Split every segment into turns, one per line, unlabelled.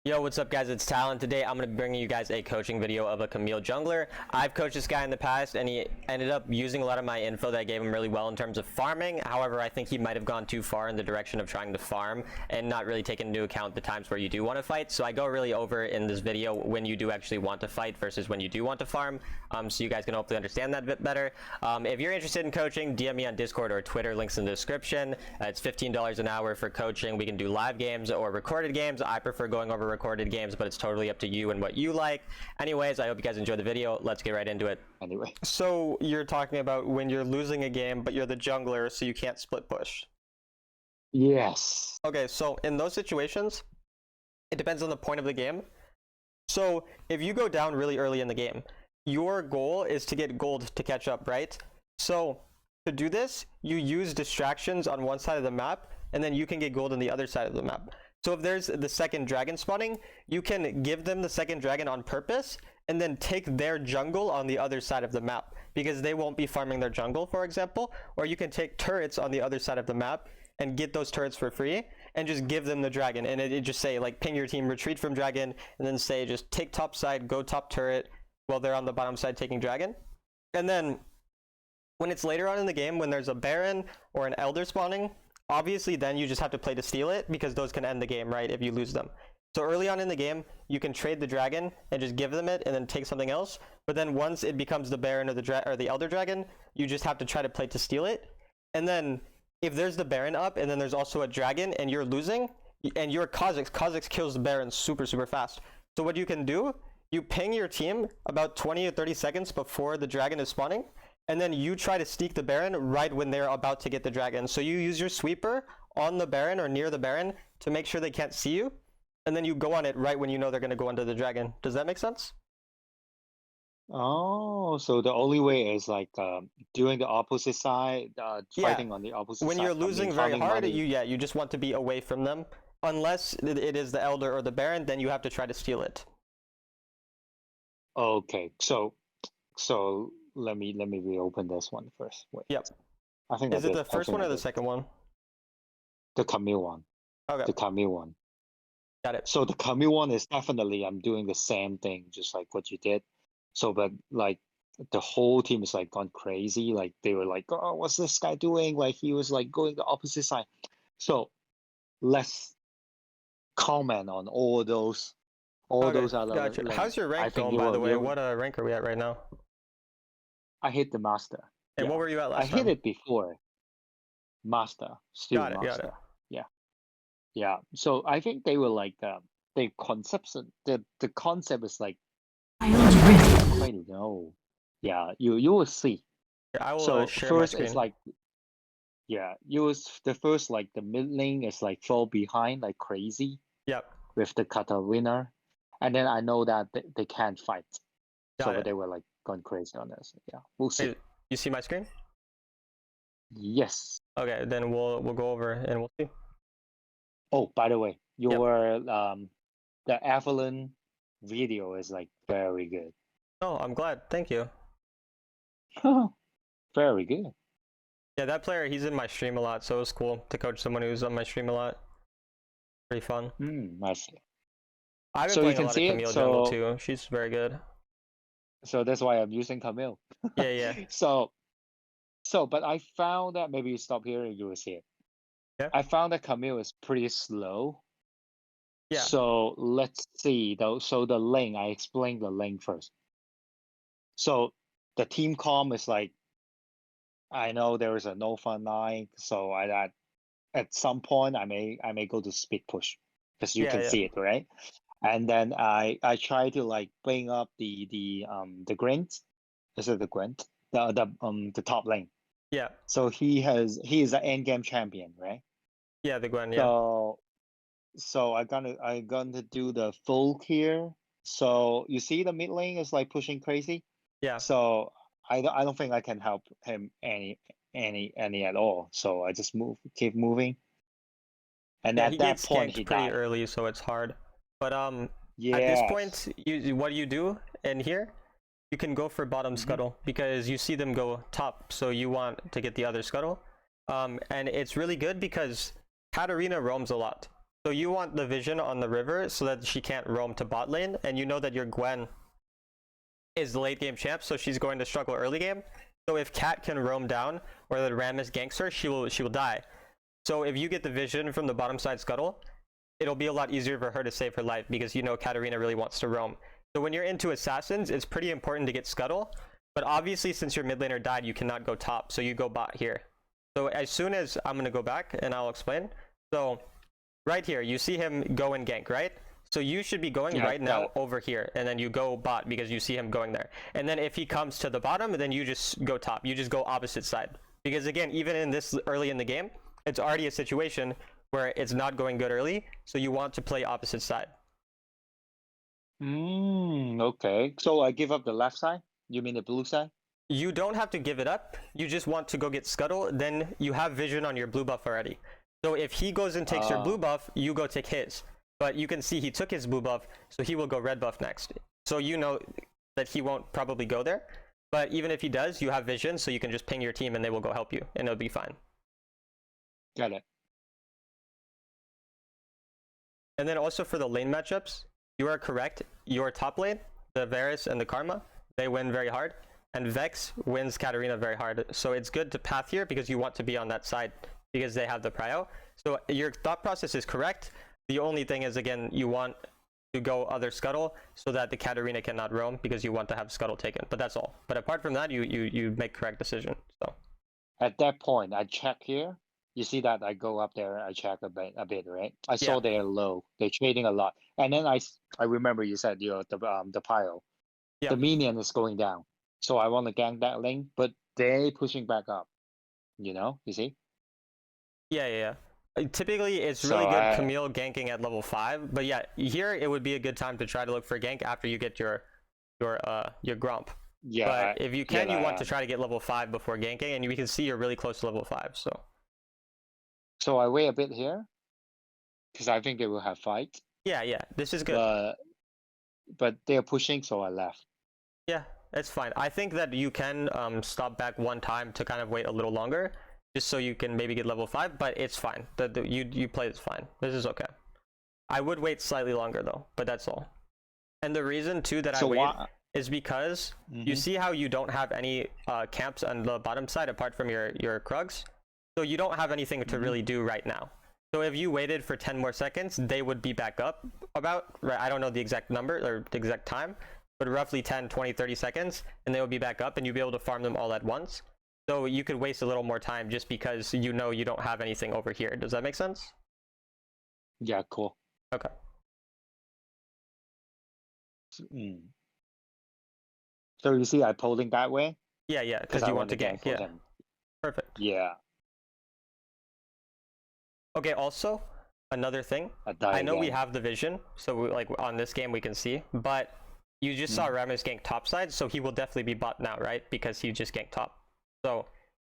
Yo, what's up guys, it's Tal, and today I'm going to be bringing you guys a coaching video of a Camille jungler. I've coached this guy in the past and he ended up using a lot of my info that gave him really well in terms of farming. However, I think he might have gone too far in the direction of trying to farm and not really taking into account the times where you do want to fight. So I go really over in this video when you do actually want to fight versus when you do want to farm, so you guys can hopefully understand that a bit better. If you're interested in coaching, DM me on Discord or Twitter, links in the description. It's $15 an hour for coaching. We can do live games or recorded games. I prefer going over recorded games, but it's totally up to you and what you like. Anyways, I hope you guys enjoyed the video. Let's get right into it.
Anyway,
So you're talking about when you're losing a game, but you're the jungler, so you can't split push.
yes.
Okay, so in those situations, it depends on the point of the game. So if you go down really early in the game, your goal is to get gold to catch up, right? So to do this, you use distractions on one side of the map, and then you can get gold on the other side of the map. So if there's the second dragon spawning, you can give them the second dragon on purpose and then take their jungle on the other side of the map because they won't be farming their jungle, for example. Or you can take turrets on the other side of the map and get those turrets for free and just give them the dragon. And it just say like ping your team, retreat from dragon, and then say just take top side, go top turret while they're on the bottom side taking dragon. And then when it's later on in the game, when there's a baron or an elder spawning, obviously then you just have to play to steal it because those can end the game, right, if you lose them. So early on in the game, you can trade the dragon and just give them it and then take something else. But then once it becomes the baron or the elder dragon, you just have to try to play to steal it. And then if there's the baron up and then there's also a dragon and you're losing, and you're Kha'Zix kills the baron super fast. So what you can do, you ping your team about 20 or 30 seconds before the dragon is spawning, and then you try to sneak the baron right when they're about to get the dragon. So you use your sweeper on the baron or near the baron to make sure they can't see you, and then you go on it right when you know they're going to go under the dragon. Does that make sense?
Oh, so the only way is like doing the opposite side, fighting on the opposite
When
side.
you're losing very
farming
hard,
money.
you just want to be away from them. Unless it is the elder or the baron, then you have to try to steal it.
Okay, so let me reopen this one first. Wait.
Yep.
I think
Is it the first one or the second one?
The Camille one.
Okay,
The Camille one.
got it.
So the Camille one is definitely I'm doing the same thing, just like what you did. So, but like the whole team is like gone crazy. Like they were like, "Oh, what's this guy doing?" Like he was like going the opposite side. So let's comment on all those
Okay,
other
gotcha.
lanes.
How's your
I
rank
think
going,
you
by
will-
the way?
you-
What rank are we at right now?
I hit the master.
And
Yeah.
what were you at
I
last
hit
time?
it before. Master, still
Got it,
master.
got it.
Yeah. So I think they were like the concepts. The concept is like I don't quite know. Yeah, you will see.
I will
So
share my
first
screen.
it's like the first like the mid lane is like fall behind like crazy
Yep,
with the Katarina, and then I know that they can't fight,
got
so
it.
they were like gone crazy on this. Yeah, we'll see.
Hey, you see my screen?
Yes.
Okay, then we'll go over and we'll see.
Oh, by the way, your the Evelyn video is like very good.
Oh, I'm glad. Thank you.
Very good.
Yeah, that player, he's in my stream a lot, so it was cool to coach someone who's on my stream a lot. Pretty fun.
I see.
I've been
So you
playing a
can
lot
see
of
it,
Camille jungle
so-
too. She's very good.
So that's why I'm using Camille.
Yeah.
So, but I found that maybe you stop here and you will see it.
Yeah.
I found that Camille is pretty slow.
Yeah.
So let's see though. So the lane, I explained the lane first. So the team comp is like, I know there is a no fun line, so at some point I may go to speed push because you can
Yeah.
see it, right? And then I try to like bring up the Gwent. Is it the Gwent? The top lane.
Yeah.
So he is an end game champion, right?
Yeah, the Gwen, yeah.
So I'm gonna do the folk here. So you see the mid lane is like pushing crazy.
Yeah.
So I don't think I can help him any at all. So I just keep moving. And
Yeah,
at
he
that
gets
point
skanked
he
pretty
died.
early, so it's hard. But at this
Yes.
point, what you do in here, you can go for bottom scuttle because you see them go top, so you want to get the other scuttle. And it's really good because Katarina roams a lot. So you want the vision on the river so that she can't roam to bot lane, and you know that your Gwen is the late game champ, so she's going to struggle early game. So if Cat can roam down or the Rammus ganks her, she will die. So if you get the vision from the bottom side scuttle, it'll be a lot easier for her to save her life because you know Katarina really wants to roam. So when you're into assassins, it's pretty important to get scuttle, but obviously since your mid laner died, you cannot go top, so you go bot here. So as soon as I'm gonna go back and I'll explain. So right here, you see him go and gank, right? So you should be going right now over here, and then you go bot because you see him going there. And then if he comes to the bottom, then you just go top. You just go opposite side. Because again, even in this early in the game, it's already a situation where it's not going good early, so you want to play opposite side.
Okay. So I give up the left side? You mean the blue side?
You don't have to give it up. You just want to go get scuttle, then you have vision on your blue buff already. So if he goes and takes your blue buff, you go take his. But you can see he took his blue buff, so he will go red buff next. So you know that he won't probably go there. But even if he does, you have vision, so you can just ping your team and they will go help you, and it'll be fine.
Got it.
And then also for the lane matchups, you are correct. Your top lane, the Varus and the Karma, they win very hard. And Vex wins Katarina very hard. So it's good to path here because you want to be on that side because they have the prio. So your thought process is correct. The only thing is, again, you want to go other scuttle so that the Katarina cannot roam because you want to have scuttle taken. But that's all. But apart from that, you make correct decision. So
At that point, I check here. You see that I go up there, I check a bit, right? I saw they're low. They're trading a lot. And then I remember you said the pile. The minion is going down. So I want to gank that lane, but they pushing back up. You see?
Yeah. Typically, it's really good Camille ganking at level 5, but yeah, here it would be a good time to try to look for gank after you get your Grump.
Yeah.
But if you can, you want to try to get level 5 before ganking, and we can see you're really close to level 5.
So I wait a bit here, because I think they will have fight.
Yeah, this is good.
But they're pushing, so I left.
Yeah, that's fine. I think that you can stop back one time to kind of wait a little longer, just so you can maybe get level 5, but it's fine. You play this fine. This is okay. I would wait slightly longer though, but that's all. And the reason too that I wait is because you see how you don't have any camps on the bottom side apart from your Krugs, so you don't have anything to really do right now. So if you waited for 10 more seconds, they would be back up about, right, I don't know the exact number or the exact time, but roughly 10, 20, 30 seconds, and they would be back up and you'd be able to farm them all at once. So you could waste a little more time just because you know you don't have anything over here. Does that make sense?
Yeah, cool.
Okay.
So you see I polling that way?
Yeah, because you want to gank. Yeah.
Him.
Perfect.
Yeah.
Okay, also, another thing. I know we have the vision, so like on this game we can see, but you just saw Rammus gank top side, so he will definitely be bot now, right? Because he just ganked top. So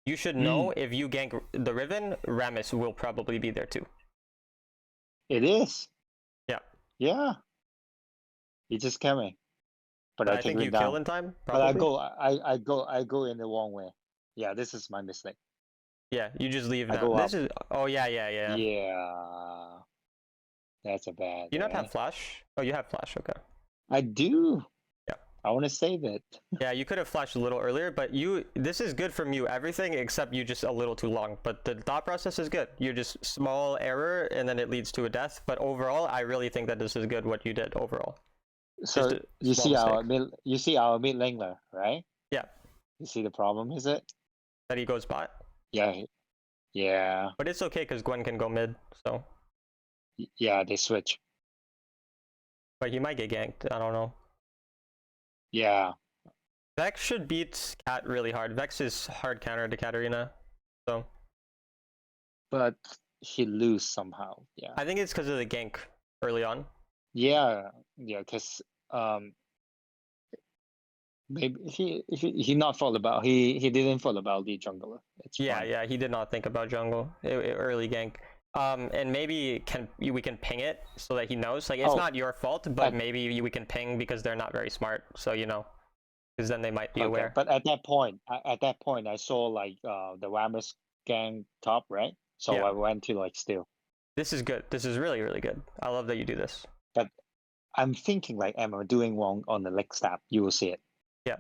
you should know if you gank the Riven, Rammus will probably be there too.
It is.
Yeah.
Yeah. He just coming. But I
think you kill in time.
Probably. But I go in the wrong way. Yeah, this is my mistake.
Yeah, you just leave now. This is yeah.
Yeah. That's a bad.
Do you not have flash? Oh, you have flash. Okay.
I do.
Yeah.
I want to save it.
Yeah, you could have flashed a little earlier, but this is good from you. Everything except you just a little too long. But the thought process is good. You're just small error, and then it leads to a death. But overall, I really think that this is good what you did overall.
So you see our mid laner, right?
Yeah.
You see the problem, is it?
That he goes bot.
Yeah.
But it's okay because Gwen can go mid, so.
Yeah, they switch.
But he might get ganked. I don't know.
Yeah.
Vex should beat Cat really hard. Vex is hard counter to Katarina, so.
But he lose somehow. Yeah.
I think it's because of the gank early on.
Yeah, because maybe he not thought about he didn't thought about the jungler. It's fine.
Yeah, he did not think about jungle early gank. And maybe we can ping it so that he knows. Like it's not your fault, but maybe we can ping because they're not very smart. So because then they might be aware.
But at that point, I saw like the Rammus gang top, right? So I went to like steal.
This is good. This is really, really good. I love that you do this.
But I'm thinking like, am I doing wrong on the leg stab? You will see it.
Yeah.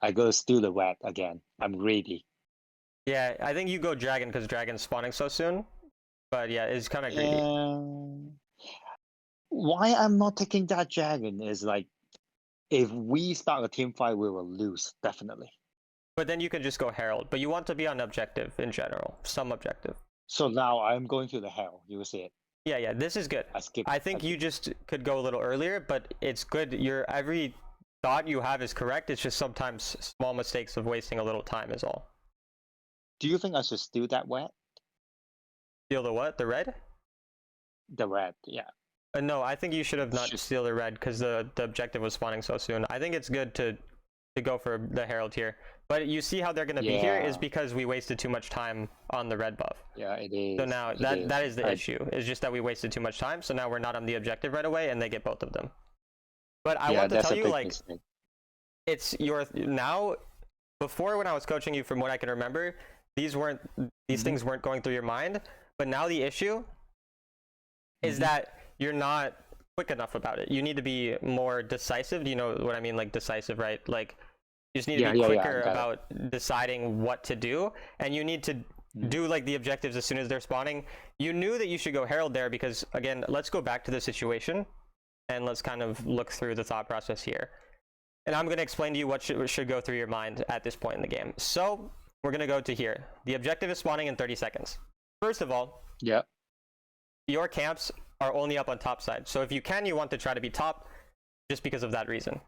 I gotta steal the red again. I'm greedy.
Yeah, I think you go dragon because dragon's spawning so soon. But yeah, it's kind of greedy.
Why I'm not taking that dragon is like, if we start a team fight, we will lose, definitely.
But then you can just go herald. But you want to be on objective in general, some objective.
So now I'm going to the hell. You will see it.
Yeah, this is good. I think you just could go a little earlier, but it's good. Every thought you have is correct. It's just sometimes small mistakes of wasting a little time is all.
Do you think I should steal that red?
Steal the what? The red?
The red, yeah.
No, I think you should have not steal the red because the objective was spawning so soon. I think it's good to go for the herald here. But you see how they're going to be here is because we wasted too much time on the red buff.
Yeah, it is.
So now that is the issue. It's just that we wasted too much time. So now we're not on the objective right away, and they get both of them. But I want to tell you, like, mistake. It's your now. Before, when I was coaching you, from what I can remember, these things weren't going through your mind. But now the issue is that you're not quick enough about it. You need to be more decisive. Do you know what I mean? Like decisive, right? Like you just need to be quicker about deciding what to do, and you need to do like the objectives as soon as they're spawning. You knew that you should go herald there because, again, let's go back to the situation and let's kind of look through the thought process here. And I'm going to explain to you what should go through your mind at this point in the game. So we're going to go to here. The objective is spawning in 30 seconds. First of all, your camps are only up on top side. So if you can, you want to try to be top just because of that reason.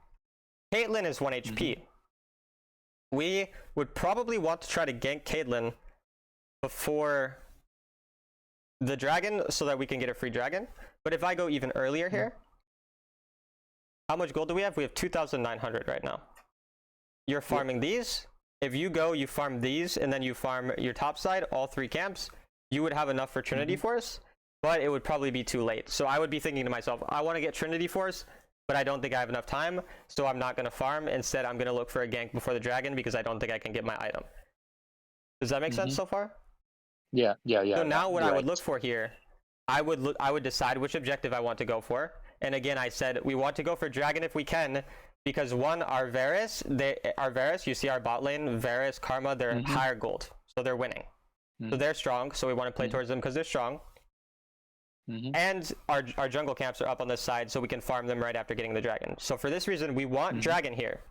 Caitlyn is 1 HP. We would probably want to try to gank Caitlyn before the dragon so that we can get a free dragon. But if I go even earlier here, how much gold do we have? We have 2,900 right now. You're farming these. If you go, you farm these, and then you farm your top side, all 3 camps, you would have enough for Trinity Force, but it would probably be too late. So I would be thinking to myself, I want to get Trinity Force, but I don't think I have enough time, so I'm not going to farm. Instead, I'm going to look for a gank before the dragon because I don't think I can get my item. Does that make sense so far?
Yeah.
So now what I would look for here, I would decide which objective I want to go for. And again, I said we want to go for dragon if we can, because one, our Varus, you see our bot lane, Varus, Karma, they're higher gold, so they're winning. So they're strong, so we want to play towards them because they're strong. And our jungle camps are up on this side, so we can farm them right after getting the dragon. So for this reason, we want dragon here.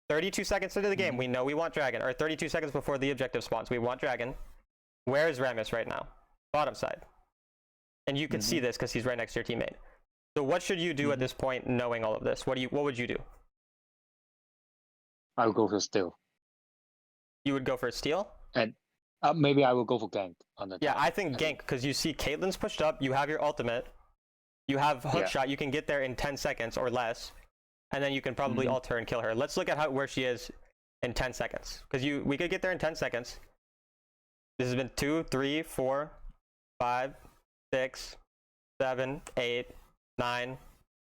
32 seconds into the game, we know we want dragon, or 32 seconds before the objective spawns, we want dragon. Where is Rammus right now? Bottom side. And you can see this because he's right next to your teammate. So what should you do at this point, knowing all of this? What would you do?
I would go for steal.
You would go for a steal?
And maybe I will go for gank on the top.
Yeah, I think gank, because you see Caitlyn's pushed up, you have your ultimate, you have hook shot, you can get there in 10 seconds or less, and then you can probably ult her and kill her. Let's look at where she is in 10 seconds, because we could get there in 10 seconds. This has been 2, 3, 4, 5, 6, 7, 8, 9,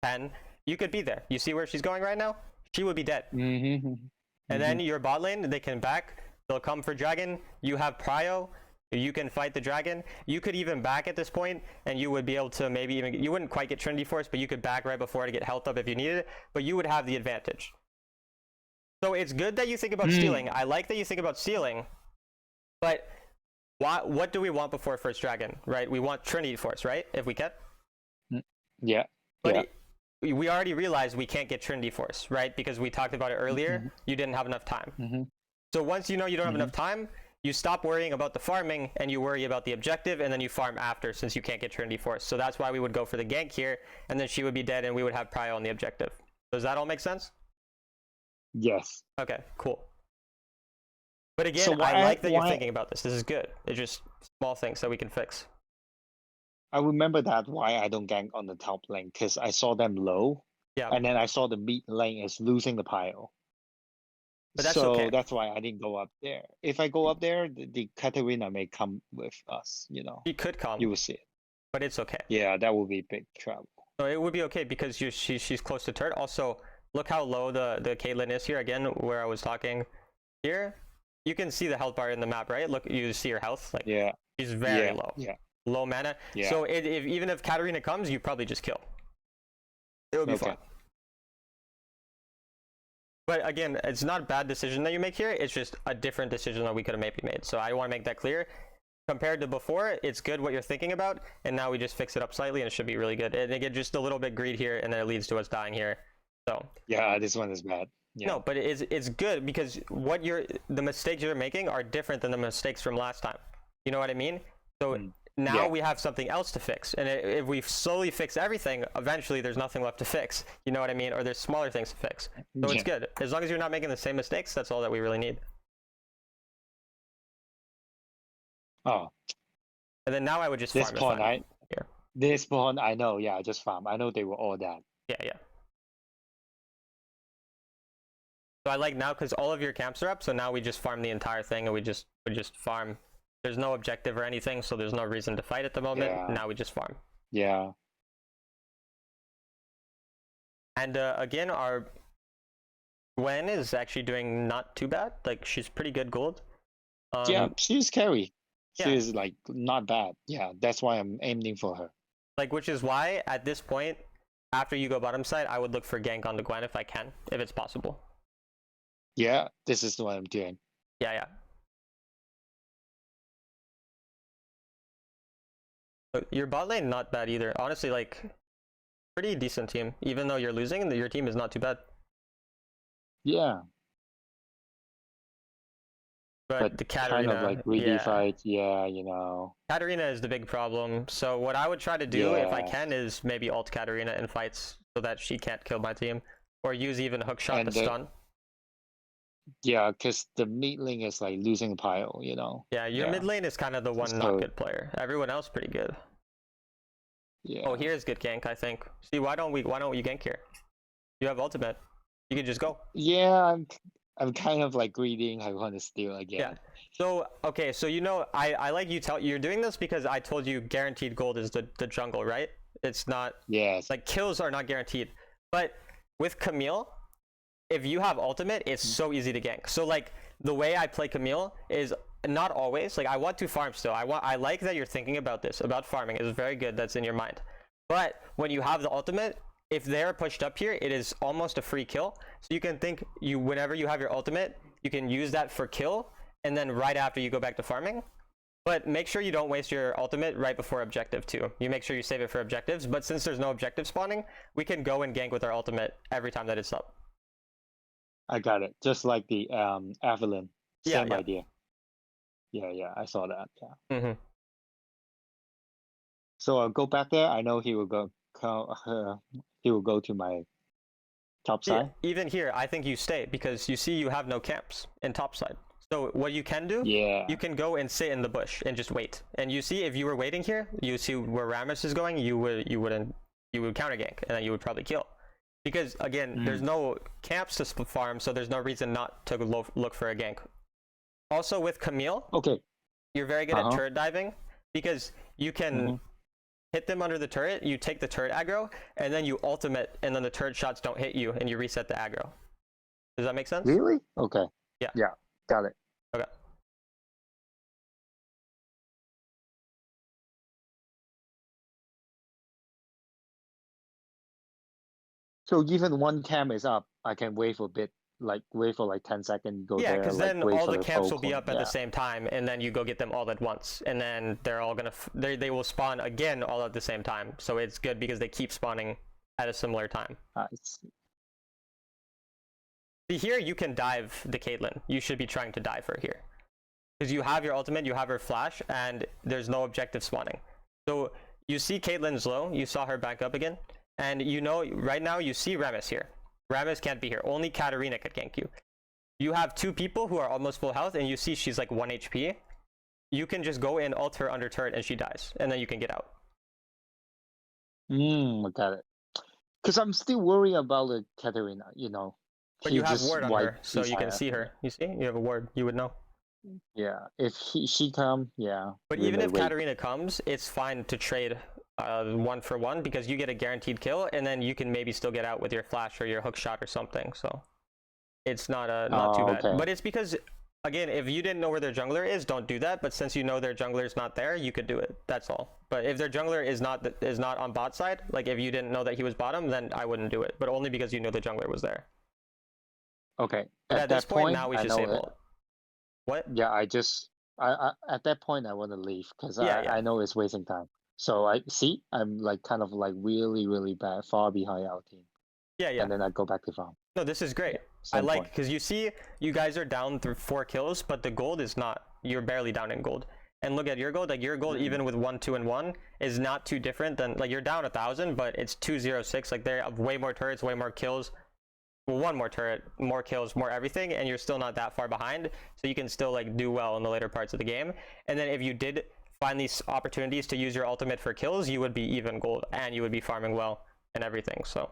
10. You could be there. You see where she's going right now? She would be dead. And then your bot lane, they can back. They'll come for dragon. You have prio. You can fight the dragon. You could even back at this point, and you would be able to maybe even... You wouldn't quite get Trinity Force, but you could back right before to get health up if you needed it. But you would have the advantage. So it's good that you think about stealing. I like that you think about stealing. But what do we want before first dragon, right? We want Trinity Force, right? If we can.
Yeah.
But we already realized we can't get Trinity Force, right? Because we talked about it earlier. You didn't have enough time. So once you know you don't have enough time, you stop worrying about the farming and you worry about the objective, and then you farm after since you can't get Trinity Force. So that's why we would go for the gank here, and then she would be dead and we would have prio on the objective. Does that all make sense?
Yes.
Okay, cool. But again, so I like that you're thinking about this. This is good. It's just small things that we can fix.
I remember that why I don't gank on the top lane, because I saw them low, and then I saw the mid lane is losing the pile.
But that's
so
okay.
That's why I didn't go up there. If I go up there, the Katarina may come with us, you know.
She could come.
You will see it.
But it's okay.
Yeah, that would be big trouble.
So it would be okay because she's close to turret. Also, look how low the Caitlyn is here. Again, where I was talking here. You can see the health bar in the map, right? Look, you see her health. Like, she's very low. Yeah. low mana.
Yeah.
So even if Katarina comes, you probably just kill. It would be fine. But again, it's not a bad decision that you make here. It's just a different decision that we could have maybe made. So I want to make that clear. Compared to before, it's good what you're thinking about, and now we just fix it up slightly, and it should be really good. And again, just a little bit greed here, and then it leads to us dying here. So
yeah, this one is bad. Yeah.
No, but it's good because the mistakes you're making are different than the mistakes from last time. You know what I mean? So now we have something else to fix, and if we slowly fix everything, eventually there's nothing left to fix. You know what I mean? Or there's smaller things to fix. So it's good as long as you're not making the same mistakes. That's all that we really need.
Oh.
And then now I would just
This
farm
pawn,
here.
This pawn, I know. Yeah, just farm. I know they were all that.
Yeah. So I like now because all of your camps are up. So now we just farm the entire thing, and we just farm. There's no objective or anything, so there's no reason to fight at the moment.
Yeah.
Now we just farm.
Yeah.
And again, our Gwen is actually doing not too bad. Like she's pretty good gold.
Yeah, she's carry.
Yeah.
She's like not bad. Yeah, that's why I'm aiming for her.
Like, which is why at this point, after you go bottom side, I would look for gank on the Gwen if I can, if it's possible.
Yeah, this is what I'm doing.
Yeah. But your bot lane not bad either. Honestly, like pretty decent team. Even though you're losing, your team is not too bad.
Yeah.
But the Katarina,
kind of like greedy fight. Yeah, you know.
Katarina is the big problem. So what I would try to do if I can is maybe ult Katarina in fights so that she can't kill my team, or use even hook shot to stun.
Yeah, because the mid lane is like losing pile, you know.
Yeah, your mid lane is kind of the one not good player. Everyone else pretty good.
Yeah.
Oh, here's good gank, I think. See, why don't you gank here? You have ultimate. You can just go.
Yeah, I'm kind of like greedy. I want to steal again.
Yeah. So okay, so you know, I like you're doing this because I told you guaranteed gold is the jungle, right? It's not.
Yes.
Like kills are not guaranteed, but with Camille, if you have ultimate, it's so easy to gank. So like the way I play Camille is not always like I want to farm still. I like that you're thinking about this, about farming. It's very good. That's in your mind. But when you have the ultimate, if they're pushed up here, it is almost a free kill. So you can think whenever you have your ultimate, you can use that for kill, and then right after you go back to farming. But make sure you don't waste your ultimate right before objective too. You make sure you save it for objectives. But since there's no objective spawning, we can go and gank with our ultimate every time that it's up.
I got it. Just like the Evelyn. Same idea. Yeah, I saw that. Yeah. So I'll go back there. I know he will go. He will go to my top side.
Even here, I think you stay because you see you have no camps in top side. So what you can do, you can go and sit in the bush and just wait. And you see if you were waiting here, you see where Rammus is going, you would counter gank, and then you would probably kill. Because again, there's no camps to farm, so there's no reason not to look for a gank. Also with Camille, you're very good at turret diving because you can hit them under the turret, you take the turret aggro, and then you ultimate, and then the turret shots don't hit you, and you reset the aggro. Does that make sense?
Really? Okay.
Yeah,
got it.
Okay.
So even one cam is up, I can wait for a bit, like wait for like 10 seconds, go there.
Yeah, because then
wait
all
for
the camps will
whole
be up at the same time, and then you go get them all at once, and then they're all gonna they will spawn again all at the same time. So it's good because they keep spawning at a similar time. See, here you can dive the Caitlyn. You should be trying to dive her here because you have your ultimate, you have her flash, and there's no objective spawning. So you see Caitlyn's low. You saw her back up again. And you know, right now you see Rammus here. Rammus can't be here. Only Katarina could gank you. You have two people who are almost full health, and you see she's like 1 HP. You can just go and ult her under turret, and she dies. And then you can get out.
I got it. Because I'm still worried about the Katarina, you know.
But you have ward on her, so you can see her. You see? You have a ward. You would know.
Yeah. If she come, yeah.
But even if Katarina comes, it's fine to trade 1 for 1 because you get a guaranteed kill, and then you can maybe still get out with your flash or your hook shot or something. So it's not too bad. But it's because Again, if you didn't know where their jungler is, don't do that. But since you know their jungler is not there, you could do it. That's all. But if their jungler is not on bot side, like if you didn't know that he was bottom, then I wouldn't do it. But only because you know the jungler was there.
Okay.
But
At
at this
that
point,
point,
now we
I
should
know
save
it.
ult. What?
Yeah, I at that point I want to leave because
Yeah, yeah.
I know it's wasting time. So I'm like kind of like really bad, far behind our team,
Yeah, yeah.
and then I go back to farm.
No, this is great.
Yeah,
I
same
like
point.
because you see, you guys are down through 4 kills, but the gold is not. You're barely down in gold. And look at your gold. Like your gold, even with 1, 2, and 1, is not too different than like you're down 1,000, but it's 206. Like they have way more turrets, way more kills. Well, one more turret, more kills, more everything, and you're still not that far behind. So you can still like do well in the later parts of the game. And then if you did find these opportunities to use your ultimate for kills, you would be even gold, and you would be farming well and everything. So.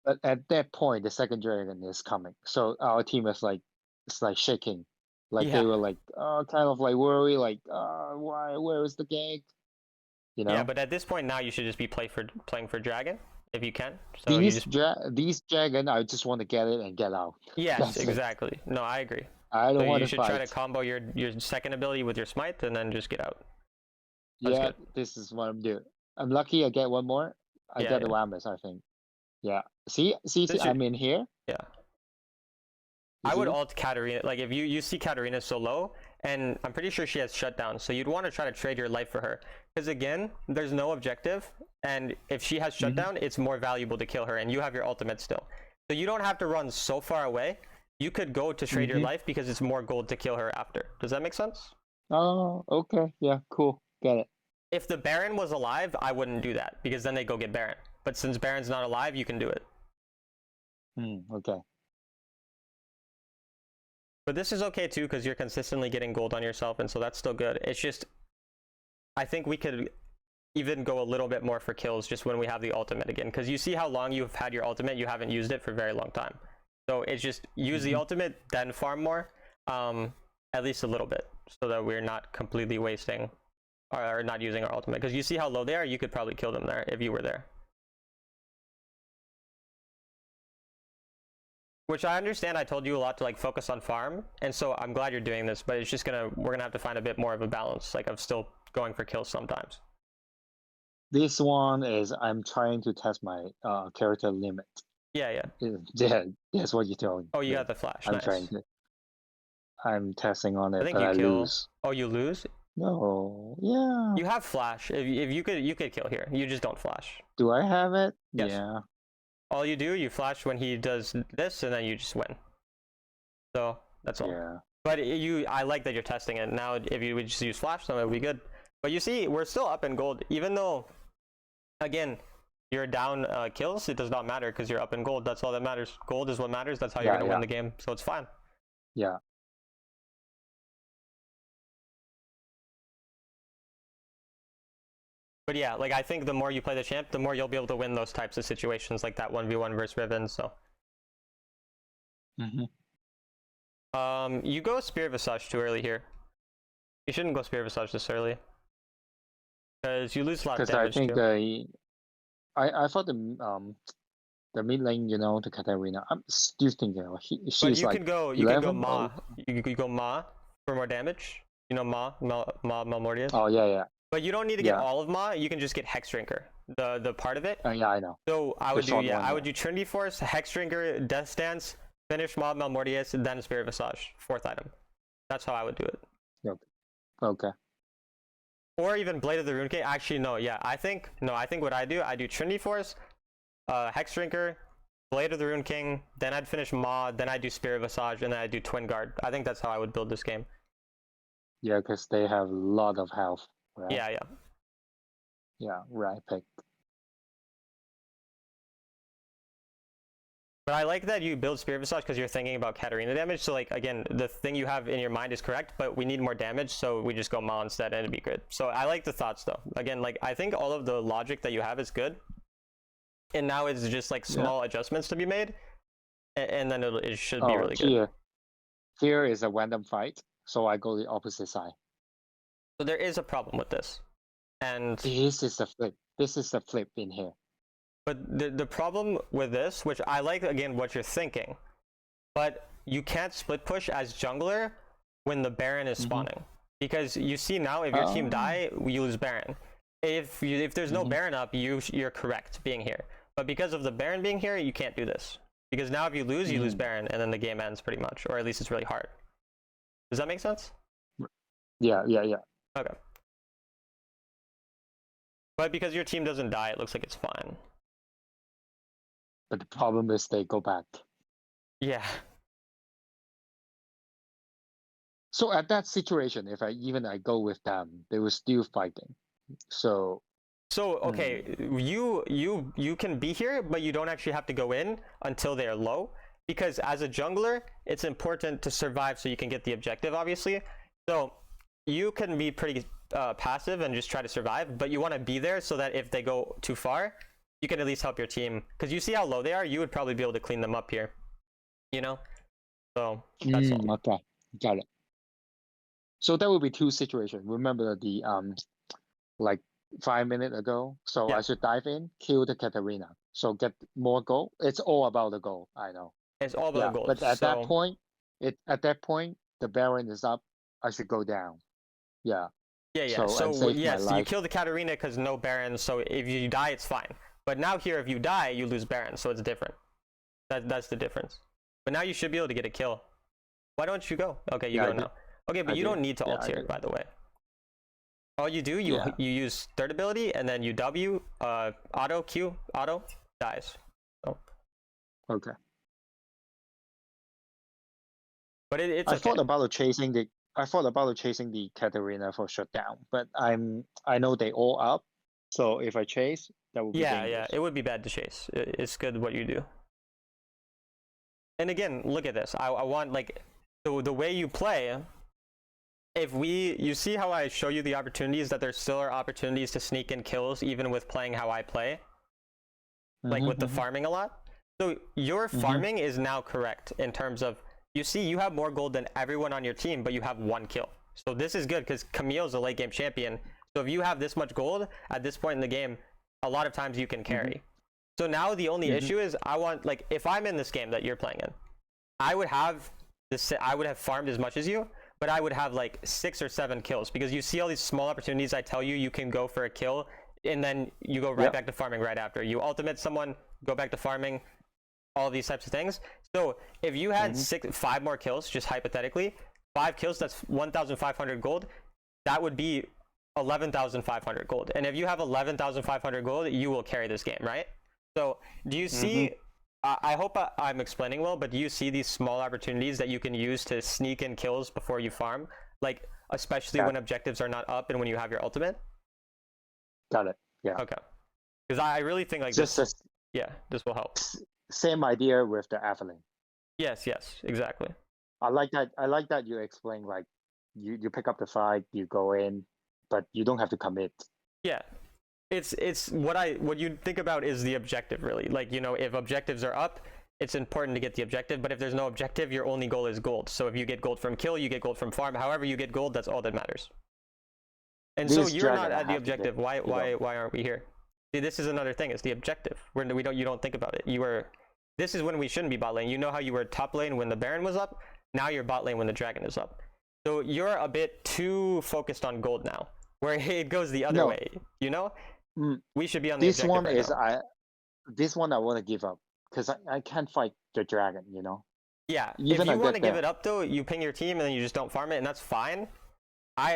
But at that point, the second dragon is coming. So our team is like, it's like shaking. Like
Yeah.
they were like, kind of like worried, like, why, where is the gank? You
Yeah,
know?
but at this point now you should just be playing for dragon if you can. So you just
These dragon, I just want to get it and get out.
yes,
That's it.
exactly. No, I agree.
I don't
So
want
you
to
should try to
fight.
combo your second ability with your smite and then just get out. That's
Yeah,
good.
this is what I'm doing. I'm lucky I get one more. I
Yeah,
get the
yeah.
Whammas, I think. Yeah. See,
This
I'm
should,
in here.
yeah.
You
I would
see?
alt Katarina. Like if you see Katarina so low, and I'm pretty sure she has shutdown, so you'd want to try to trade your life for her. Because again, there's no objective, and if she has shutdown, it's more valuable to kill her, and you have your ultimate still. So you don't have to run so far away. You could go to trade your life because it's more gold to kill her after. Does that make sense?
Oh, okay. Yeah, cool. Get it.
If the Baron was alive, I wouldn't do that because then they go get Baron. But since Baron's not alive, you can do it.
Okay.
But this is okay too because you're consistently getting gold on yourself, and so that's still good. It's just, I think we could even go a little bit more for kills just when we have the ultimate again. Because you see how long you've had your ultimate, you haven't used it for a very long time. So it's just use the ultimate, then farm more, at least a little bit, so that we're not completely wasting or not using our ultimate. Because you see how low they are, you could probably kill them there if you were there. Which I understand. I told you a lot to like focus on farm, and so I'm glad you're doing this. But it's just we're gonna have to find a bit more of a balance, like of still going for kills sometimes.
This one is I'm trying to test my character limit.
Yeah, yeah.
Yeah, that's what you're telling.
Oh, you got the flash.
I'm
Nice.
trying to. I'm testing on it,
I think
but
you
I
kill.
lose.
Oh, you lose.
No, yeah.
You have flash. If you could kill here. You just don't flash.
Do I have it?
Yes.
Yeah.
All you do, you flash when he does this, and then you just win. So that's all.
Yeah.
But I like that you're testing it. Now, if you would just use flash, then it would be good. But you see, we're still up in gold, even though, again, you're down kills. It does not matter because you're up in gold. That's all that matters. Gold is what matters. That's how you're gonna win the game. So it's fine.
Yeah.
But yeah, like I think the more you play the champ, the more you'll be able to win those types of situations, like that 1v1 versus Riven. So. You go Spirit Visage too early here. You shouldn't go Spirit Visage this early. Because you lose a lot of damage
Because I think
too.
I thought the mid lane, the Katarina. I'm still thinking she's
you
like
could go
11.
Ma. You could go Ma for more damage. You know Ma Malmortius.
Oh yeah.
But you don't need to get all of Ma. You can just get Hex Drinker, the part of it.
Yeah, I know.
So I would
I
would do Trinity Force, Hex Drinker, Death Stance, finish Mob Malmortius, and then Spirit Visage, 4th item. That's how I would do it.
Okay.
Or even Blade of the Runecake. Actually, no. Yeah, I think what I do Trinity Force, Hex Drinker, Blade of the Rune King, then I'd finish Ma, then I'd do Spirit Visage, and then I'd do Twin Guard. I think that's how I would build this game.
Yeah, because they have a lot of health, right?
Yeah.
Yeah, right pick.
But I like that you build Spirit Visage because you're thinking about Katarina damage. So like again, the thing you have in your mind is correct, but we need more damage, so we just go Ma instead, and it'd be good. So I like the thoughts though. Again, like I think all of the logic that you have is good, and now it's just like small adjustments to be made, and then it should be really good.
Here is a random fight, so I go the opposite side.
So there is a problem with this, and
this is the flip. This is the flip in here.
But the problem with this, which I like again what you're thinking, but you can't split push as jungler when the Baron is spawning. Because you see now, if your team die, you lose Baron. If there's no Baron up, you're correct being here. But because of the Baron being here, you can't do this. Because now if you lose Baron, and then the game ends pretty much. Or at least it's really hard. Does that make sense?
Yeah.
Okay. But because your team doesn't die, it looks like it's fine.
But the problem is they go back.
Yeah.
So at that situation, if I go with them, they were still fighting. So
okay, you can be here, but you don't actually have to go in until they are low. Because as a jungler, it's important to survive so you can get the objective, obviously. So you can be pretty passive and just try to survive, but you want to be there so that if they go too far, you can at least help your team. Because you see how low they are, you would probably be able to clean them up here. You know? So that's all.
Okay, got it. So there will be two situations. Remember the like 5 minutes ago. So
Yeah.
I should dive in, kill the Katarina. So get more gold. It's all about the gold, I know.
It's all about the gold.
But at that point, the Baron is up. I should go down. Yeah.
Yeah. So yes,
you
you kill the Katarina because no Baron. So if you die, it's fine. But now here, if you die, you lose Baron. So it's different. That's the difference. But now you should be able to get a kill. Why don't you go? Okay, you go now. Okay, but you don't need to ult here, by the way. All you do, you use third ability, and then you W, auto, Q, auto, dies. So.
Okay.
But it's
I thought about chasing the Katarina for shutdown, but I know they all up. So if I chase, that would be dangerous.
Yeah, it would be bad to chase. It's good what you do. And again, look at this. I want like the way you play. You see how I show you the opportunities, that there still are opportunities to sneak in kills even with playing how I play, like with the farming a lot. So your farming is now correct in terms of, you see you have more gold than everyone on your team, but you have 1 kill. So this is good because Camille's a late game champion. So if you have this much gold at this point in the game, a lot of times you can carry. So now the only issue is I want, like, if I'm in this game that you're playing in, I would have farmed as much as you, but I would have like 6 or 7 kills, because you see all these small opportunities I tell you can go for a kill, and then you go right back to farming right after. You ultimate someone, go back to farming, all these types of things. So if you had 5 more kills, just hypothetically, 5 kills, that's 1,500 gold. That would be 11,500 gold. And if you have 11,500 gold, you will carry this game, right? So do you see, I hope I'm explaining well, but do you see these small opportunities that you can use to sneak in kills before you farm? Like, especially when objectives are not up and when you have your ultimate?
Got it. Yeah.
Okay. Because I really think like this will help.
Same idea with the Evelyn.
Yes, exactly.
I like that you explain, like, you pick up the fight, you go in, but you don't have to commit.
Yeah. It's what you think about is the objective, really. Like, you know, if objectives are up, it's important to get the objective, but if there's no objective, your only goal is gold. So if you get gold from kill, you get gold from farm. However you get gold, that's all that matters. And so you're not at the objective. Why aren't we here? See, this is another thing. It's the objective. You don't think about it. This is when we shouldn't be bot lane. You know how you were top lane when the Baron was up? Now you're bot lane when the dragon is up. So you're a bit too focused on gold now, where it goes the other way, you know? We should be on the
this
objective
one
right
is
now.
This one I want to give up because I can't fight the dragon, you know.
Yeah,
even
if you want to give it up though, you ping your team and then you just don't farm it, and that's fine.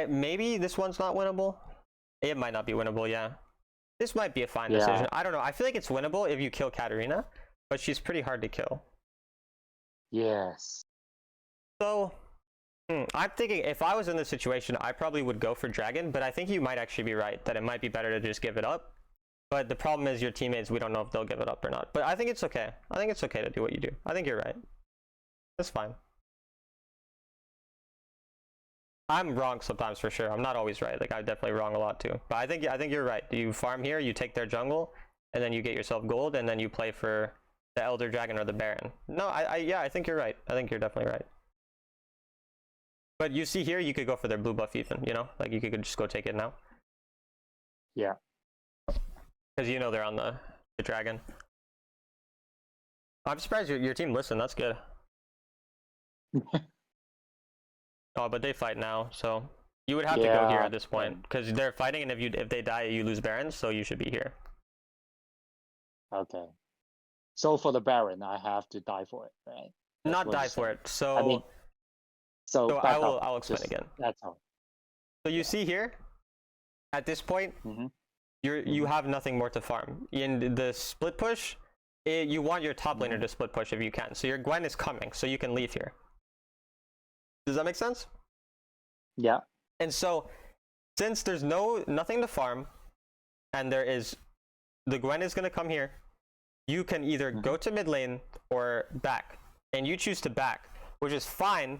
Maybe this one's not winnable. It might not be winnable. Yeah, this might be a fine decision. I don't know. I feel like it's winnable if you kill Katarina, but she's pretty hard to kill.
Yes.
So I'm thinking if I was in this situation, I probably would go for dragon, but I think you might actually be right that it might be better to just give it up. But the problem is your teammates, we don't know if they'll give it up or not. But I think it's okay. I think it's okay to do what you do. I think you're right. That's fine. I'm wrong sometimes for sure. I'm not always right. Like, I'm definitely wrong a lot too. But I think you're right. You farm here, you take their jungle, and then you get yourself gold, and then you play for the Elder Dragon or the Baron. No, I think you're right. I think you're definitely right. But you see here, you could go for their blue buff even, you know? Like, you could just go take it now.
Yeah.
Because you know they're on the dragon. I'm surprised your team listened. That's good. Oh, but they fight now, so you would have to go here
Yeah.
at this point because they're fighting, and if they die, you lose Barons, so you should be here.
Okay. So for the Baron, I have to die for it, right? That's
Not
what you're
die for
saying.
it.
I mean, so
So
back up.
I'll explain
Just
again.
that's all.
So you see here, at this point,
Mm-hmm.
you have nothing more to farm. In the split push, you want your top laner to split push if you can. So your Gwen is coming, so you can leave here. Does that make sense?
Yeah.
And so, since there's nothing to farm, and the Gwen is gonna come here, you can either go to mid lane or back, and you choose to back, which is fine.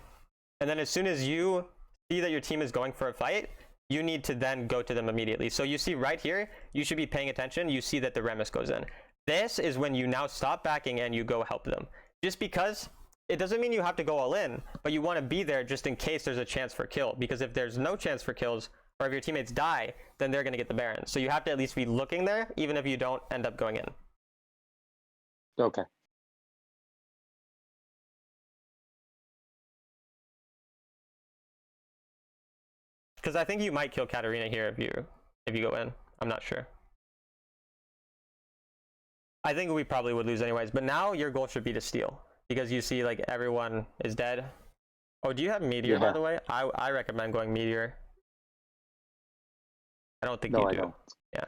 And then as soon as you see that your team is going for a fight, you need to then go to them immediately. So you see right here, you should be paying attention. You see that the Remus goes in. This is when you now stop backing and you go help them. Just because it doesn't mean you have to go all in, but you want to be there just in case there's a chance for kill. Because if there's no chance for kills, or if your teammates die, then they're going to get the Baron. So you have to at least be looking there, even if you don't end up going in.
Okay.
Because I think you might kill Katarina here if you go in. I'm not sure. I think we probably would lose anyways. But now your goal should be to steal, because you see like everyone is dead. Oh, do you have Meteor, by the way? I recommend going Meteor. I don't think
No,
you
I
do.
don't.
Yeah.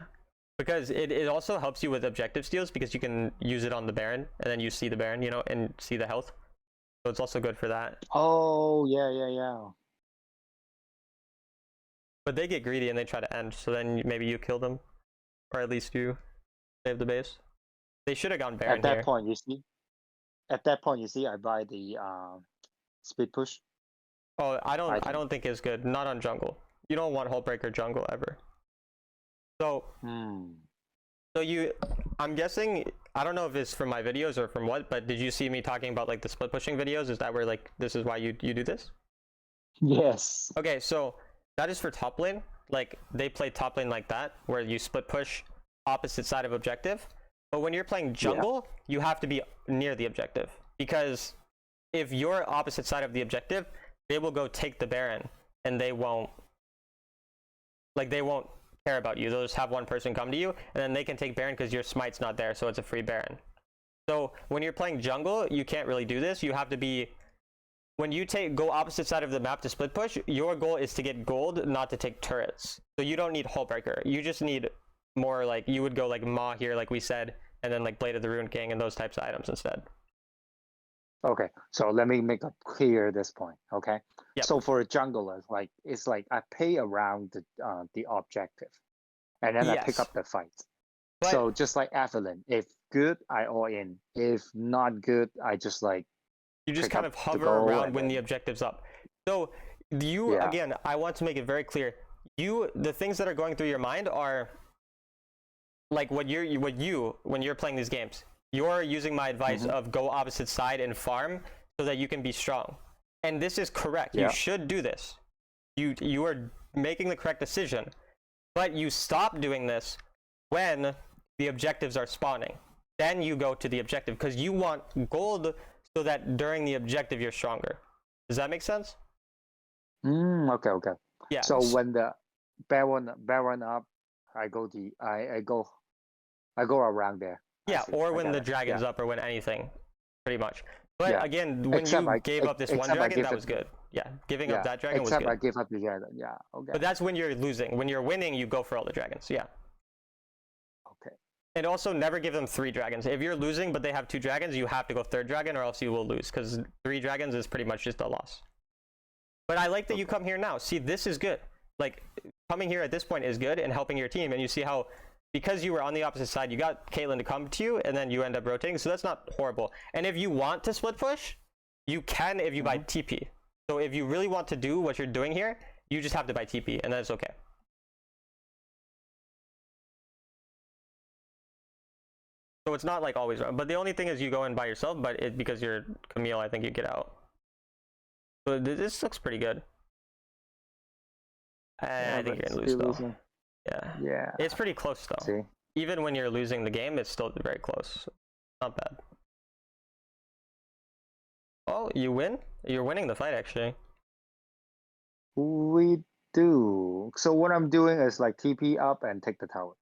Because it also helps you with objective steals, because you can use it on the Baron, and then you see the Baron, and see the health. So it's also good for that.
Oh, yeah.
But they get greedy and they try to end, so then maybe you kill them. Or at least you save the base. They should have gone Baron
At that
here.
point, you see. At that point, you see, I buy the speed push.
Oh, I
Item.
don't think it's good. Not on jungle. You don't want Hullbreaker jungle ever. So I'm guessing, I don't know if it's from my videos or from what, but did you see me talking about like the split pushing videos? Is that where like this is why you do this?
Yes.
Okay, so that is for top lane. Like they play top lane like that, where you split push opposite side of objective. But when you're playing jungle, you have to be near the objective, because if you're opposite side of the objective, they will go take the Baron, and they won't care about you. They'll just have one person come to you, and then they can take Baron because your smite's not there, so it's a free Baron. So when you're playing jungle, you can't really do this. You have to be, when you go opposite side of the map to split push, your goal is to get gold, not to take turrets. So you don't need Hullbreaker. You just need more like, you would go like Maw here, like we said, and then like Blade of the Ruined King and those types of items instead.
Okay, so let me make it clear this point. Okay.
Yep.
So for a jungler, like it's like I pay around the objective, and then I pick
Yes.
up the fight.
But
So just like Evelyn, if good, I all in. If not good, I just like
you just
pick
kind
up
of
the
hover
goal
around
and
when the
then-
objective's up. So you,
Yeah.
again, I want to make it very clear. The things that are going through your mind are like when you're playing these games, you're using my advice of go opposite side and farm so that you can be strong. And this is correct.
Yeah.
You should do this. You are making the correct decision. But you stop doing this when the objectives are spawning. Then you go to the objective, because you want gold so that during the objective you're stronger. Does that make sense?
Okay.
Yeah.
So when the Baron up, I go around there. I
Yeah,
see.
or
I
when
got
the
it.
dragon's
Yeah.
up, or when anything, pretty much. But
Yeah.
again, when
Except
you
I-
gave up this one
except I
dragon,
give
that
it-
was good. Yeah, giving
Yeah.
up that dragon was
Except
good.
I give up the dragon. Yeah. Okay.
But that's when you're losing. When you're winning, you go for all the dragons. Yeah.
Okay.
And also never give them 3 dragons. If you're losing but they have 2 dragons, you have to go 3rd dragon, or else you will lose, because 3 dragons is pretty much just a loss. But I like that you come here now. See, this is good. Like, coming here at this point is good and helping your team, and you see how, because you were on the opposite side, you got Caitlyn to come to you, and then you end up rotating, so that's not horrible. And if you want to split push, you can if you buy TP. So if you really want to do what you're doing here, you just have to buy TP, and that's okay. So it's not like always wrong. But the only thing is you go in by yourself, but because you're Camille, I think you get out. So this looks pretty good. I think you're gonna lose though. Yeah.
Yeah.
It's pretty close though.
See.
Even when you're losing the game, it's still very close. Not bad. Well, you win. You're winning the fight, actually.
We do. So what I'm doing is like TP up and take the tower.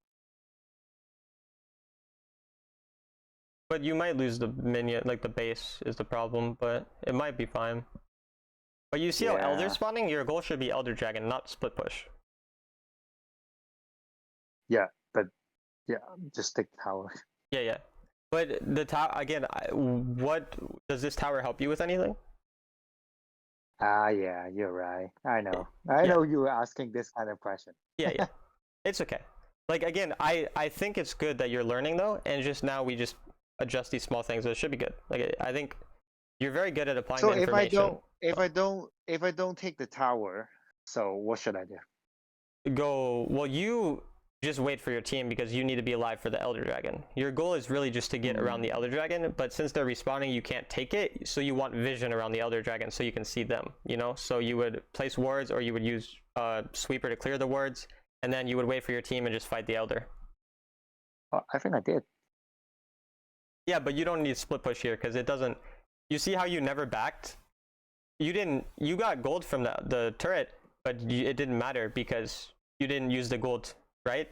But you might lose the minion, like the base is the problem, but it might be fine. But you see how Elder
Yeah.
spawning? Your goal should be Elder Dragon, not split push.
Yeah, but yeah, just take the tower.
Yeah, yeah. But the tower, again, what does this tower help you with anything?
Ah, yeah, you're right. I know. I
Yeah.
know you were asking this kind of question.
Yeah, yeah. It's okay. Like, again, I think it's good that you're learning, though, and just now we just adjust these small things, so it should be good. Like, I think you're very good at applying
So
the information.
if I don't take the tower, so what should I do?
Go, well, you just wait for your team because you need to be alive for the Elder Dragon. Your goal is really just to get around the Elder Dragon, but since they're respawning, you can't take it, so you want vision around the Elder Dragon so you can see them, you know? So you would place wards, or you would use Sweeper to clear the wards, and then you would wait for your team and just fight the Elder.
Oh, I think I did.
Yeah, but you don't need split push here because it doesn't. You see how you never backed? You didn't. You got gold from the turret, but it didn't matter because you didn't use the gold, right?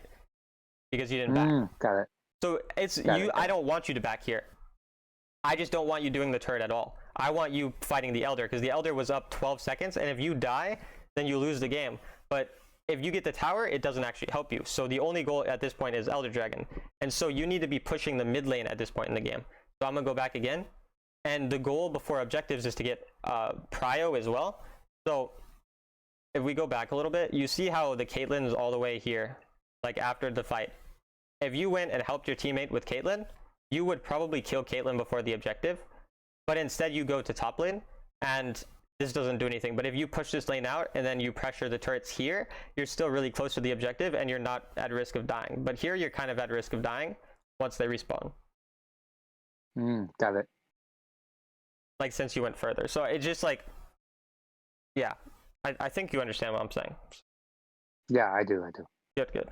Because you didn't back.
Got it.
So it's
Got
you.
it.
I don't want you to back here. I just don't want you doing the turret at all. I want you fighting the Elder because the Elder was up 12 seconds, and if you die, then you lose the game. But if you get the tower, it doesn't actually help you. So the only goal at this point is Elder Dragon. And so you need to be pushing the mid lane at this point in the game. So I'm going to go back again. And the goal before objectives is to get Prio as well. So if we go back a little bit, you see how the Caitlyn is all the way here, like after the fight. If you went and helped your teammate with Caitlyn, you would probably kill Caitlyn before the objective. But instead you go to top lane, and this doesn't do anything. But if you push this lane out and then you pressure the turrets here, you're still really close to the objective and you're not at risk of dying. But here you're kind of at risk of dying once they respawn.
Got it.
Like, since you went further. So it's just like, yeah, I think you understand what I'm saying.
Yeah, I do.
Good, good.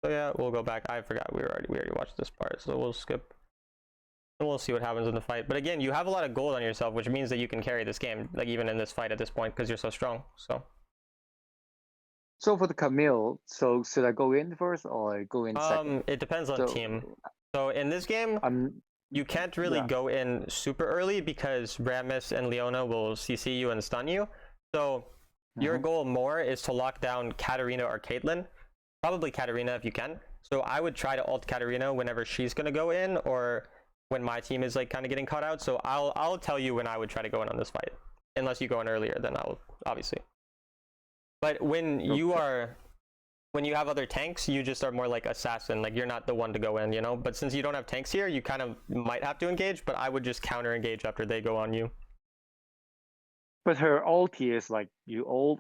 So yeah, we'll go back. I forgot we already watched this part, so we'll skip. And we'll see what happens in the fight. But again, you have a lot of gold on yourself, which means that you can carry this game, like even in this fight at this point, because you're so strong.
So for the Camille, so should I go in first or go in second?
It depends on
So,
team. So in this game, you can't really go in super early because Rammus and Leona will CC you and stun you. So your goal more is to lock down Katarina or Caitlyn. Probably Katarina if you can. So I would try to ult Katarina whenever she's gonna go in, or when my team is like kind of getting caught out. So I'll tell you when I would try to go in on this fight. Unless you go in earlier, then I'll obviously. But when you have other tanks, you just are more like assassin, like you're not the one to go in, you know? But since you don't have tanks here, you kind of might have to engage, but I would just counter engage after they go on you.
But her ulti is like you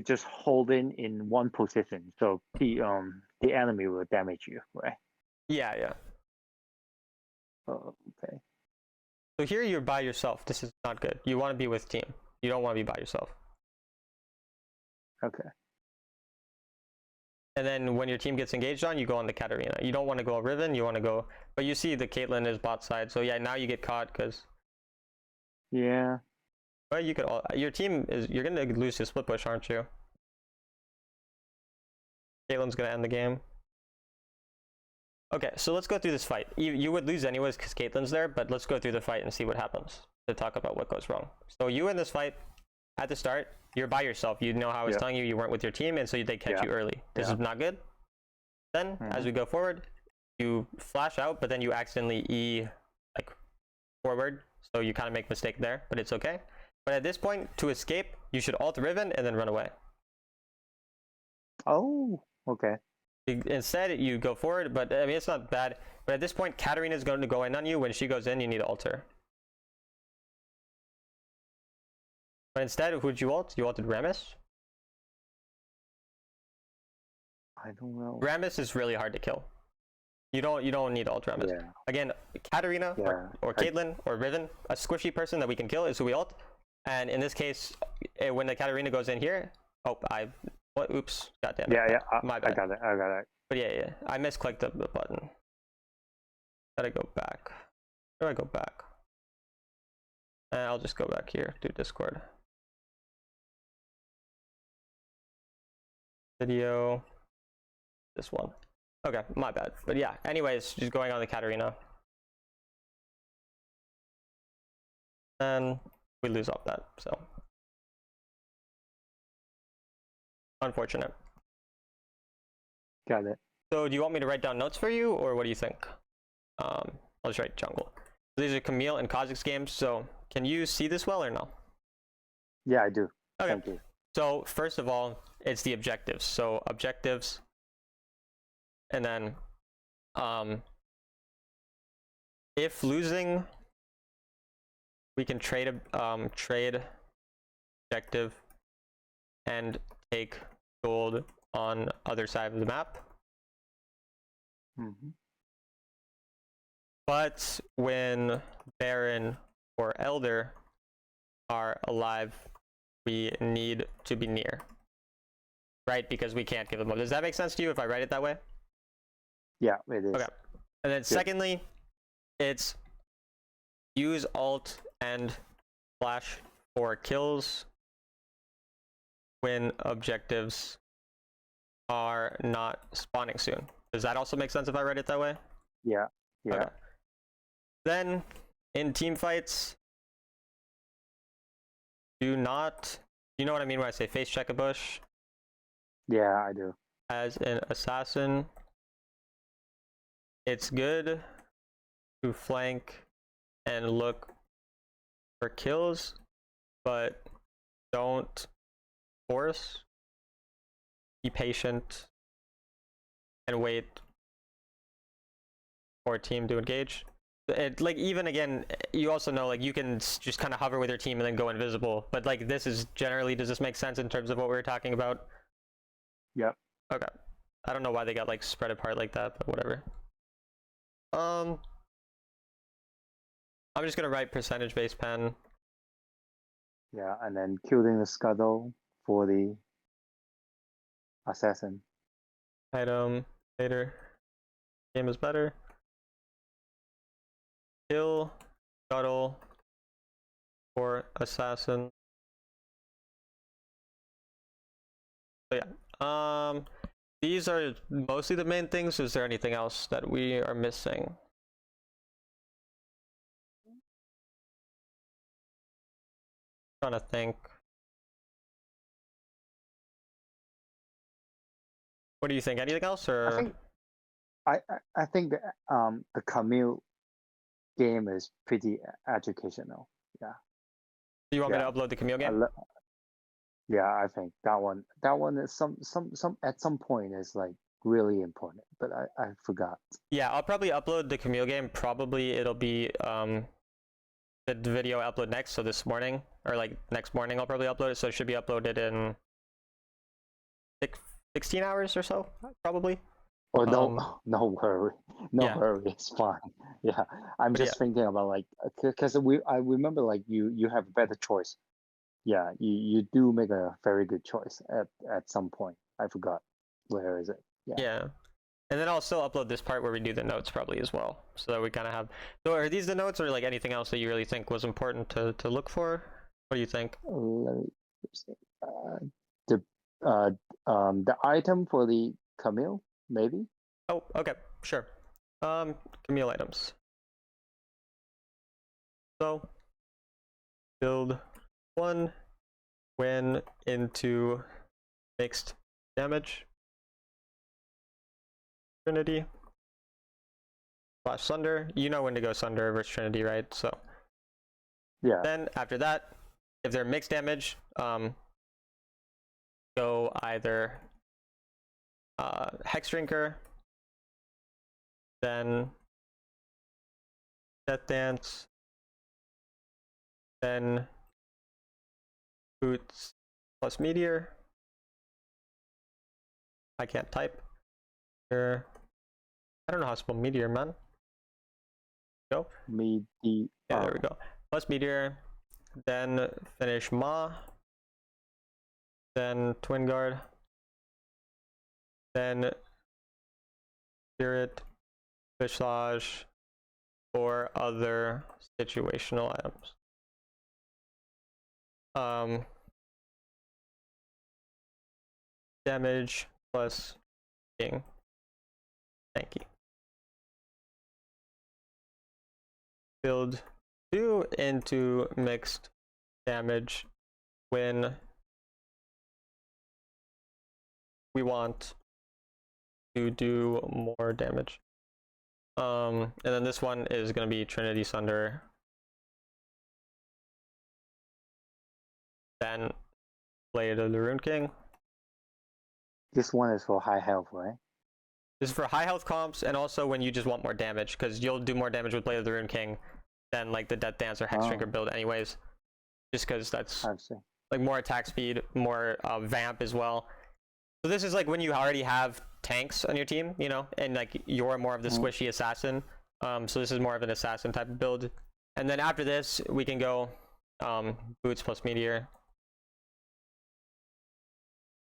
just hold in one position, so the enemy will damage you, right?
Yeah, yeah.
Oh, okay.
So here you're by yourself. This is not good. You want to be with team. You don't want to be by yourself.
Okay.
And then when your team gets engaged on, you go on the Katarina. You don't want to go Riven, you want to go... But you see the Caitlyn is bot side, so yeah, now you get caught because...
Yeah.
Well, you could... Your team is... You're going to lose to split push, aren't you? Caitlyn's going to end the game. Okay, so let's go through this fight. You would lose anyways because Caitlyn's there, but let's go through the fight and see what happens to talk about what goes wrong. So you in this fight, at the start, you're by yourself. You know how I was telling you weren't with your team, and so they catch you early. This is not good. Then, as we go forward, you flash out, but then you accidentally E like forward, so you kind of make a mistake there, but it's okay. But at this point, to escape, you should ult Riven and then run away.
Oh, okay.
Instead, you go forward, but I mean, it's not bad. But at this point, Katarina is going to go in on you. When she goes in, you need to ult her. But instead, who'd you ult? You ulted Rammus?
I don't know.
Rammus is really hard to kill. You don't need to ult Rammus.
Yeah.
Again, Katarina or Caitlyn or Riven, a squishy person that we can kill is who we ult. And in this case, when the Katarina goes in here, oops, goddamn.
Yeah,
my bad.
I got it.
But yeah, I misclicked the button. Gotta go back. Where do I go back? And I'll just go back here to Discord. Video. This one. Okay, my bad. But yeah, anyways, just going on the Katarina. And we lose off that, so. Unfortunate.
Got it.
So do you want me to write down notes for you, or what do you think? I'll just write jungle. These are Camille and Kazakh's games, so can you see this well or no?
Yeah, I do.
Okay.
Thank you.
So first of all, it's the objectives. So objectives, and then if losing, we can trade objective and take gold on other side of the map.
Mm-hmm.
But when Baron or Elder are alive, we need to be near, right? Because we can't give them up. Does that make sense to you if I write it that way?
Yeah, it is.
Okay. And then secondly, it's use alt and flash for kills when objectives are not spawning soon. Does that also make sense if I write it that way?
Yeah. Yeah.
Okay. Then in team fights, do not, you know what I mean when I say face check a bush?
Yeah, I do.
As an assassin, it's good to flank and look for kills, but don't force. Be patient and wait for a team to engage. It, like, even again, you also know, like, you can just kind of hover with your team and then go invisible, but like this is generally, does this make sense in terms of what we were talking about?
Yep.
Okay. I don't know why they got like spread apart like that, but whatever. I'm just gonna write percentage base pen.
Yeah, and then killing the scuttle for the assassin.
Item later. Game is better. Kill scuttle for assassin. So yeah. These are mostly the main things. Is there anything else that we are missing? Trying to think. What do you think? Anything else, or
I think the Camille game is pretty educational. Yeah.
do you want me
Yeah.
to upload the Camille game?
Yeah, I think that one is some at some point is like really important, but I forgot.
Yeah, I'll probably upload the Camille game. Probably it'll be the video I upload next, so this morning or like next morning I'll probably upload it, so it should be uploaded in 16 hours or so, probably.
Oh no, no worry, no
yeah.
worry, it's fine. Yeah, I'm just thinking about like because I remember like you have a better choice. Yeah, you do make a very good choice at some point. I forgot where is it.
Yeah. And then I'll still upload this part where we do the notes probably as well, so that we kind of have. So are these the notes, or like anything else that you really think was important to look for? What do you think?
Let me see. The item for the Camille, maybe.
Oh, okay, sure. Camille items. So build one when into mixed damage. Trinity / Sunder. You know when to go Sunder versus Trinity, right? So
Yeah.
then after that, if they're mixed damage, go either Hex Drinker, then Death Dance, then Boots plus Meteor. I can't type. Here. I don't know how to spell Meteor, man. Go.
Meteor.
Yeah, there we go. Plus Meteor, then finish Ma, then Twin Guard, then Spirit, Visage, or other situational items. Damage plus king. Thank you. Build 2 into mixed damage when we want to do more damage. And then this one is going to be Trinity Sunder. Then Blade of the Rune King.
This one is for high health, right?
This is for high health comps, and also when you just want more damage, because you'll do more damage with Blade of the Rune King than like the Death Dance or Hexdrinker build anyways. Just because that's like more attack speed, more vamp as well. So this is like when you already have tanks on your team, you know, and like you're more of the squishy assassin. So this is more of an assassin type of build. And then after this, we can go boots plus meteor.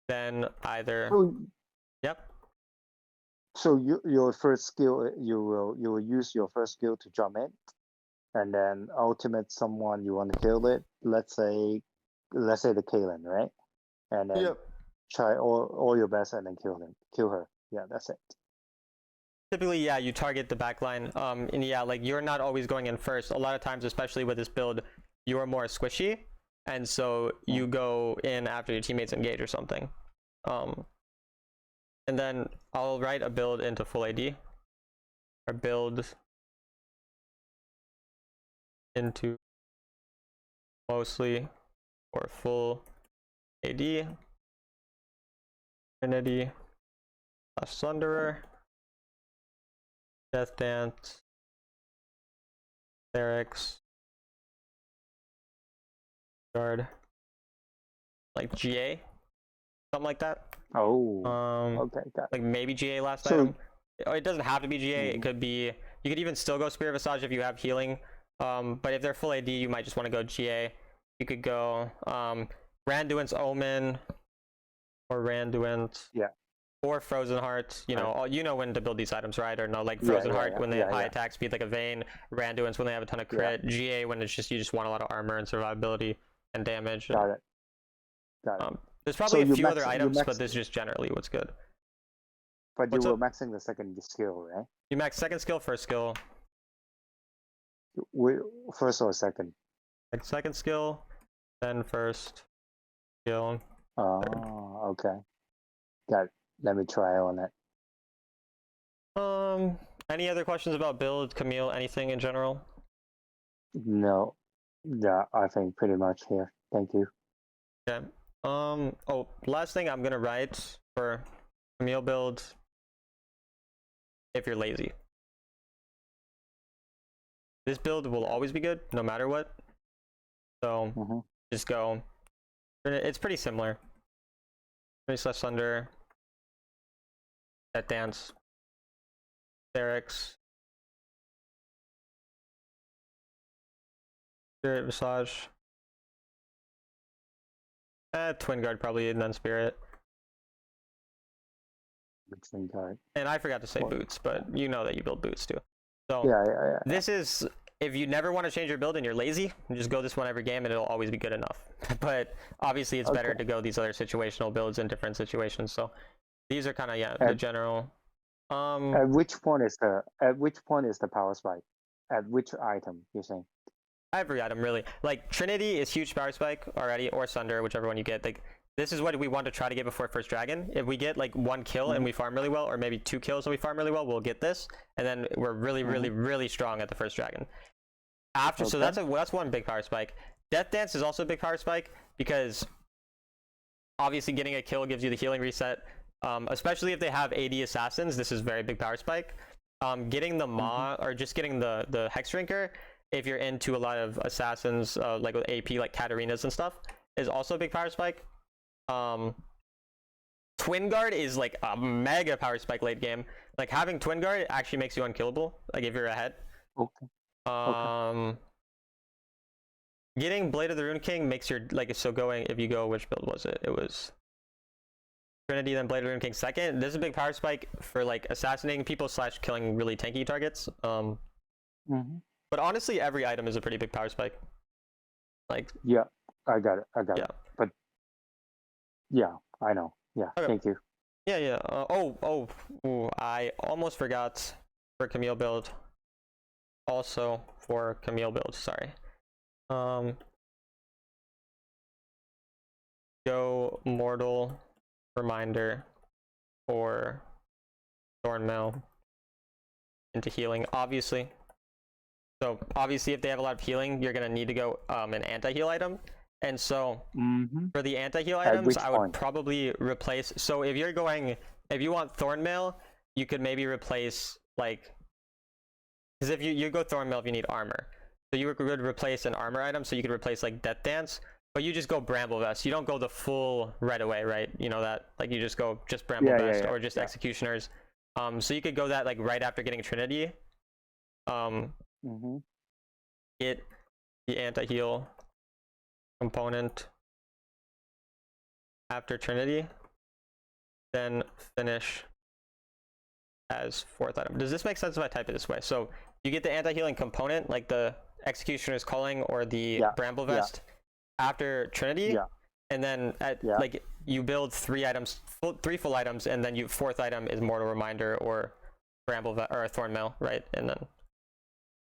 Then either. Yep.
So your first skill, you will use your first skill to jump in, and then ultimate someone you want to kill it. Let's say the Kaylin, right? And then try all your best and then kill her. Yeah, that's it.
Typically, yeah, you target the backline. And yeah, like you're not always going in first. A lot of times, especially with this build, you're more squishy, and so you go in after your teammates engage or something. And then I'll write a build into full AD, or build into mostly or full AD, Trinity / Sunderer, Death Dance, Barracks, Guard, like GA, something like that.
Oh, okay, got it.
Like maybe GA last item. It doesn't have to be GA. It could be. You could even still go Spirit Visage if you have healing. But if they're full AD, you might just want to go GA. You could go Randuin's Omen, or Randuin's.
Yeah.
Or Frozen Heart. You know, you know when to build these items, right? Or no, like Frozen Heart when they have high attack speed, like a Vayne. Randuin's when they have a ton of crit. GA when it's just you just want a lot of armor and survivability and damage.
Got it. Got it.
There's probably a few other items, but this is just generally what's good.
But you were maxing the second skill, right?
You max second skill, first skill.
First or second?
Like second skill, then first skill.
Oh, okay. Got it. Let me try on it.
Any other questions about build, Camille? Anything in general?
No. Yeah, I think pretty much here. Thank you.
Okay. Oh, last thing I'm gonna write for Camille build. If you're lazy, this build will always be good, no matter what. So just go. It's pretty similar. Trinity / Sunder, Death Dance, Barracks, Spirit Visage. Twin Guard probably, and then Spirit.
Twin Guard.
And I forgot to say boots, but you know that you build boots too. So
yeah.
This is, if you never want to change your build and you're lazy, just go this one every game and it'll always be good enough. But obviously it's better to go these other situational builds in different situations. So these are kind of the general.
At which point is the power spike? At which item you think?
Every item really. Like Trinity is huge power spike already, or Sunder, whichever one you get. Like this is what we want to try to get before first dragon. If we get like 1 kill and we farm really well, or maybe 2 kills and we farm really well, we'll get this, and then we're really strong at the first dragon. After so that's one big power spike. Death Dance is also a big power spike because obviously getting a kill gives you the healing reset. Especially if they have AD assassins, this is very big power spike. Getting the Maw or just getting the Hexdrinker, if you're into a lot of assassins like with AP like Katarinas and stuff, is also a big power spike. Twin Guard is like a mega power spike late game. Like having Twin Guard actually makes you unkillable, like if you're ahead. Getting Blade of the Rune King makes your going, if you go, which build was it? It was Trinity, then Blade of the Rune King second. This is a big power spike for like assassinating people / killing really tanky targets.
Mm-hmm.
But honestly, every item is a pretty big power spike. Like,
Yeah, I got it. I got
yeah.
it. But yeah, I know. Yeah,
Okay.
thank you.
Yeah, yeah. Ooh, I almost forgot for Camille build. Also for Camille build, sorry. Go Mortal Reminder or Thornmail into healing, obviously. So obviously, if they have a lot of healing, you're gonna need to go an anti-heal item. And so
Mm-hmm.
for the anti-heal
At
items,
which
I would
point?
probably replace. So if you want Thornmail, you could maybe replace like, because if you go Thornmail if you need armor, so you could replace an armor item. So you could replace like Death Dance, but you just go Bramble Vest. You don't go the full right away, right? You know that, like you just go just Bramble Vest or just Executioners. So you could go that like right after getting Trinity.
Mm-hmm.
Get the anti-heal component after Trinity, then finish as fourth item. Does this make sense if I type it this way? So you get the anti-healing component, like the Executioner's Calling or the Bramble Vest, after Trinity, and then like you build three full items, and then fourth item is Mortal Reminder or Bramble or Thornmail, right? And then